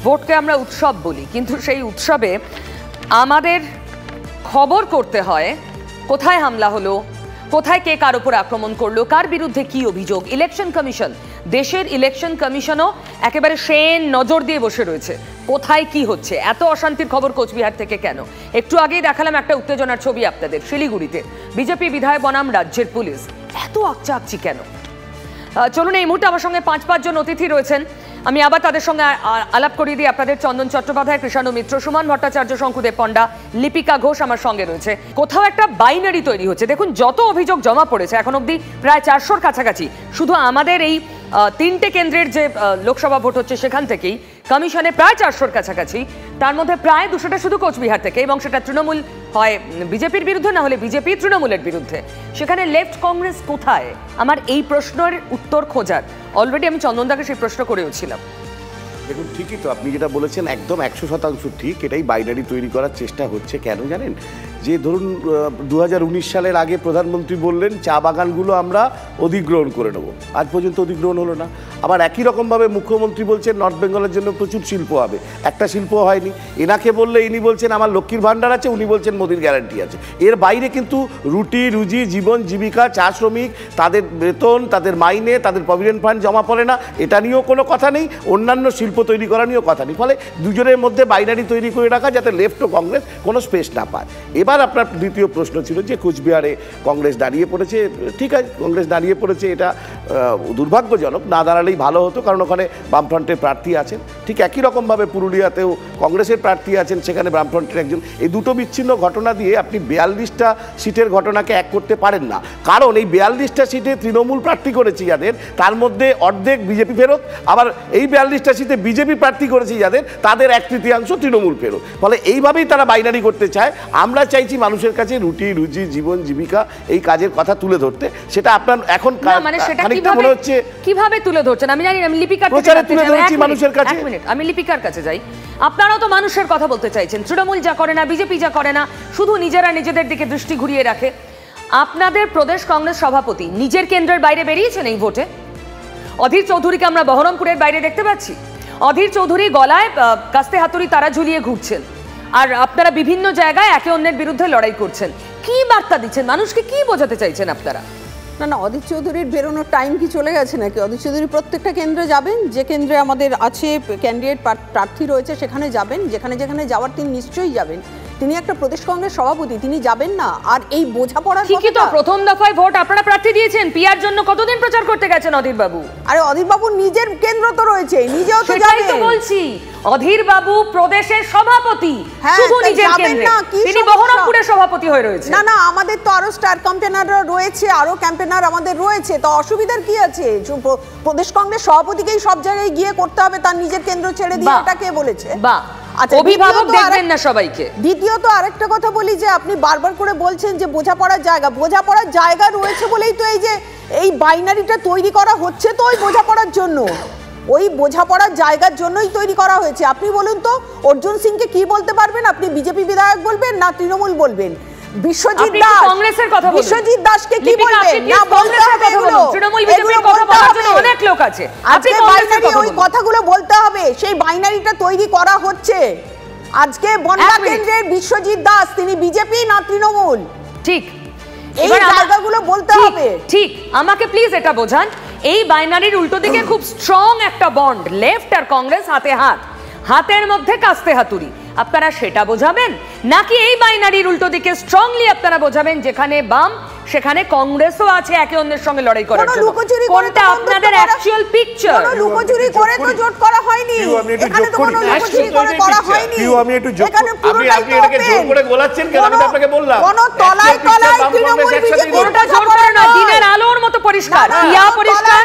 ভোটকে আমরা উৎসব বলি, কিন্তু সেই উৎসবে আমাদের খবর করতে হয় কোথায় হামলা হলো, কোথায় কে কার উপর আক্রমণ করলো, কার বিরুদ্ধে কি অভিযোগ। ইলেকশন কমিশন, দেশের ইলেকশন কমিশনও একেবারে সেন নজর দিয়ে বসে রয়েছে কোথায় কি হচ্ছে। এত অশান্তির খবর কোচবিহার থেকে কেন? একটু আগেই দেখালাম একটা উত্তেজনার ছবি আপনাদের শিলিগুড়িতে। বিজেপি বিধায়ক বনাম রাজ্যের পুলিশ, এত আকচাকচি কেন? চলুন, এই মুহূর্তে আমার সঙ্গে পাঁচজন অতিথি রয়েছেন, আমি আবার তাদের সঙ্গে আলাপ করিয়ে দিই আপনাদের। চন্দন চট্টোপাধ্যায়, কৃষাণু মিত্র, সুমন ভট্টাচার্য, শঙ্কুদেব পণ্ডা, লিপিকা ঘোষ আমার সঙ্গে রয়েছে। কোথাও একটা বাইনারি তৈরি হচ্ছে। দেখুন, যত অভিযোগ জমা পড়েছে এখন অবধি প্রায় 400-র কাছাকাছি, শুধু আমাদের এই 3টে কেন্দ্রের যে লোকসভা ভোট হচ্ছে সেখান থেকেই কমিশনে প্রায় 400-র কাছাকাছি। তার মধ্যে প্রায় 200টা শুধু কোচবিহার থেকে, এবং সেটা তৃণমূল হয় বিজেপির বিরুদ্ধে, না হলে বিজেপি তৃণমূলের বিরুদ্ধে। সেখানে লেফট কংগ্রেস কোথায়? আমার এই প্রশ্নের উত্তর খোঁজার অলরেডি আমি চন্দনদাকে সেই প্রশ্ন করেওছিলাম। দেখুন, ঠিকই তো আপনি যেটা বলেছেন একদম 100% ঠিক। এটাই বাইনারি তৈরি করার চেষ্টা হচ্ছে। কেন জানেন? যে ধরুন 2019 সালের আগে প্রধানমন্ত্রী বললেন চা বাগানগুলো আমরা অধিগ্রহণ করে নেব, আজ পর্যন্ত অধিগ্রহণ হলো না। আবার একই রকমভাবে মুখ্যমন্ত্রী বলছেন নর্থ বেঙ্গলের জন্য প্রচুর শিল্প হবে, একটা শিল্প হয়নি। এনাকে বললে ইনি বলছেন আমার লক্ষ্মীর ভাণ্ডার আছে, উনি বলছেন মোদির গ্যারান্টি আছে। এর বাইরে কিন্তু রুটি রুজি, জীবন জীবিকা, চা শ্রমিক, তাদের বেতন, তাদের মাইনে, তাদের প্রভিডেন্ট ফান্ড জমা পড়ে না, এটা নিয়েও কোনো কথা নেই। অন্যান্য শিল্প তৈরি করা নিয়েও কথা নেই। ফলে দুজনের মধ্যে বাইনারি তৈরি করে রাখা যাতে লেফট ও কংগ্রেস কোনো স্পেস না পায়। এবার আপনার দ্বিতীয় প্রশ্ন ছিল যে কোচবিহারে কংগ্রেস দাঁড়িয়ে পড়েছে। ঠিক আছে, কংগ্রেস দাঁড়িয়ে পড়েছে, এটা দুর্ভাগ্যজনক। না দাঁড়ালেই ভালো হতো, কারণ ওখানে বামফ্রন্টের প্রার্থী আছেন। ঠিক একই রকমভাবে পুরুলিয়াতেও কংগ্রেসের প্রার্থী আছেন, সেখানে বামফ্রন্টের একজন। এই দুটো বিচ্ছিন্ন ঘটনা দিয়ে আপনি 42টা সিটের ঘটনাকে এক করতে পারেন না। কারণ এই 42টা সিটে তৃণমূল প্রার্থী করেছে যাদের, তার মধ্যে অর্ধেক বিজেপি ফেরত। আবার এই 42টা সিটে বিজেপি প্রার্থী করেছে যাদের, তাদের 1/3 তৃণমূল ফেরত। ফলে এইভাবেই তারা বাইনারি করতে চায়। আমরা চাইছি মানুষের কাছে রুটি রুজি, জীবন জীবিকা, এই কাজের কথা তুলে ধরতে। সেটা আপনার এখন খানিকটা মনে হচ্ছে কিভাবে তুলে ধরছেন আমি জানি না। আমি লিপিকার প্রচারে তুলে ধরছি মানুষের কাছে। এক মিনিট, আমি লিপিকার কাছে যাই। আপনারাও তো মানুষের কথা বলতে চাইছেন। তৃণমূল যা করে না, বিজেপি যা করে না, শুধু নিজেরা নিজেদের দিকে দৃষ্টি ঘুরিয়ে রাখে। আপনাদের প্রদেশ কংগ্রেস সভাপতি নিজের কেন্দ্রের বাইরে বেরিয়েছেন এই ভোটে। অধীর চৌধুরীকে আমরা বহরমপুরের বাইরে দেখতে পাচ্ছি। অধীর চৌধুরী গলায় কাস্তে হাতুড়ি তারা ঝুলিয়ে ঘুরছেন, আর আপনারা বিভিন্ন জায়গায় একে অন্যের বিরুদ্ধে লড়াই করছেন। কি বার্তা দিচ্ছেন মানুষকে? কি বোঝাতে চাইছেন আপনারা? না না, অধীর চৌধুরীর বেরোনোর টাইম কি চলে গেছে নাকি? অধীর চৌধুরী প্রত্যেকটা কেন্দ্রে যাবেন, যে কেন্দ্রে আমাদের আছে ক্যান্ডিডেট প্রার্থী রয়েছে সেখানে যাবেন। যেখানে যেখানে যাওয়ার তিনি নিশ্চয়ই যাবেন। তিনি একটা প্রদেশ কংগ্রেস সভাপতি, তিনি যাবেন না? আর এই বোঝাপড়ার ঠিকই তো, প্রথম দফায় ভোট আপনারা প্রার্থী দিয়েছেন, পিয়ার জন্য কতদিন প্রচার করতে গেছেন অধীর বাবু? আরে অধীর বাবু নিজের কেন্দ্র তো রয়েছে, নিজেও তো যাবেন। তো বলছি, অধীর বাবু প্রদেশের সভাপতি, শুধু নিজের কেন্দ্রে, তিনি বহরমপুরের সভাপতি হয়ে রয়েছে। না না, আমাদের তো আরো স্টার ক্যাম্পেনাররা রয়েছে, আরো ক্যাম্পেনার আমাদের রয়েছে, তো অসুবিধার কি আছে? প্রদেশ কংগ্রেস সভাপতিকেই সব জায়গায় গিয়ে করতে হবে, তার নিজের কেন্দ্র ছেড়ে দিয়ে? এটা কে বলেছে? বাহ, অভিভাবক দেখবেন না সবাইকে। দ্বিতীয়ত আরেকটা কথা বলি, যে আপনি বারবার করে বলছেন যে বোঝাপড়ার জায়গা রয়েছে বলেই তো এই বাইনারিটা তৈরি করা হচ্ছে। তো ওই বোঝাপড়ার জন্য, ওই বোঝাপড়ার জায়গার জন্যই তৈরি করা হয়েছে। আপনি বলুন তো, অর্জুন সিংকে কি বলতে পারবেন? আপনি বিজেপি বিধায়ক বলবেন না তৃণমূল বলবেন? বিশ্বজিৎ দাস, কংগ্রেসের কথা বলুন। বিশ্বজিৎ দাসকে কি বলবেন? না, বলতে হবে এগুলো। তৃণমূল বিজেপির কথা বলার জন্য অনেক লোক আছে। আজকে বাইনারি, ওই কথাগুলো বলতে হবে। সেই বাইনারিটা তৈরি করা হচ্ছে। আজকে বনগা কেন্দ্রের বিশ্বজিৎ দাস, তিনি বিজেপি না তৃণমূল? ঠিক, এই জায়গাগুলো বলতে হবে। ঠিক, আমাকে প্লিজ এটা বোঝান। এই বাইনারির উল্টো দিকে খুব স্ট্রং একটা বন্ড, লেফট আর কংগ্রেস হাতে হাত, হাতের মধ্যে কাস্তে হাতুড়ি। আপনারা সেটা বোঝাবেন, নাকি এই বাইনারির উল্টো দিকে স্ট্রংলি আপনারা বোঝাবেন যেখানে বাম সেখানে কংগ্রেসও আছে একে অন্যের সঙ্গে লড়াই করার জন্য? কোনটা আপনাদের অ্যাকচুয়াল পিকচার? কোনো লুকোচুরি করে তো জোট করা হয়নি। এখানে তো কোনো লুকোচুরি করে করা হয়নি। আমি একটু যোগ করি। আপনি এটাকে জোর করে গোলাচ্ছেন কেন? আমি আপনাকে বললাম কোনো তলায় তলায় তৃণমূল বিজেপি কোনটা জোর করে না, দিনের আলোর মতো পরিষ্কার। ইয়া পরিষ্কার,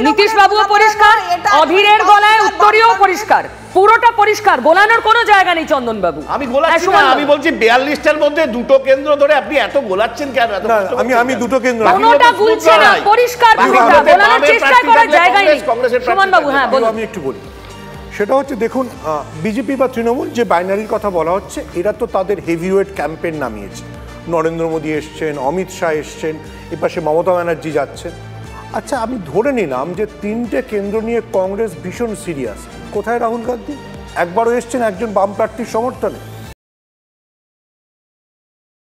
নীতিশ বাবুও পরিষ্কার, অধীরের গলায় উত্তরীয় পরিষ্কার, পুরোটা পরিষ্কার, গোলানোর কোনো জায়গা নেই। চন্দন বাবু, আমি গোলাচ্ছি না, আমি বলছি 42টার মধ্যে দুটো কেন্দ্র ধরে আপনি এত গোলাচ্ছেন কেন? আমি দুটো কেন্দ্র, কোনোটা গুলছে না, পরিষ্কার পুরোটা, গোলানোর চেষ্টা করার জায়গাই নেই। সুমন বাবু, হ্যাঁ বলুন। আমি একটু বলি, সেটা হচ্ছে দেখুন, বিজেপি বা তৃণমূল যে বাইনারির কথা বলা হচ্ছে, এরা তো তাদের হেভিওয়েট ক্যাম্পেন নামিয়েছে। নরেন্দ্র মোদী এসছেন, অমিত শাহ এসছেন, এপাশে মমতা ব্যানার্জি যাচ্ছেন। আচ্ছা, আমি ধরে নিলাম যে 3টে কেন্দ্র নিয়ে কংগ্রেস ভীষণ সিরিয়াস। কোথায় রাহুল গান্ধী? একবারও এসছেন একজন বাম প্রার্থীর সমর্থনে?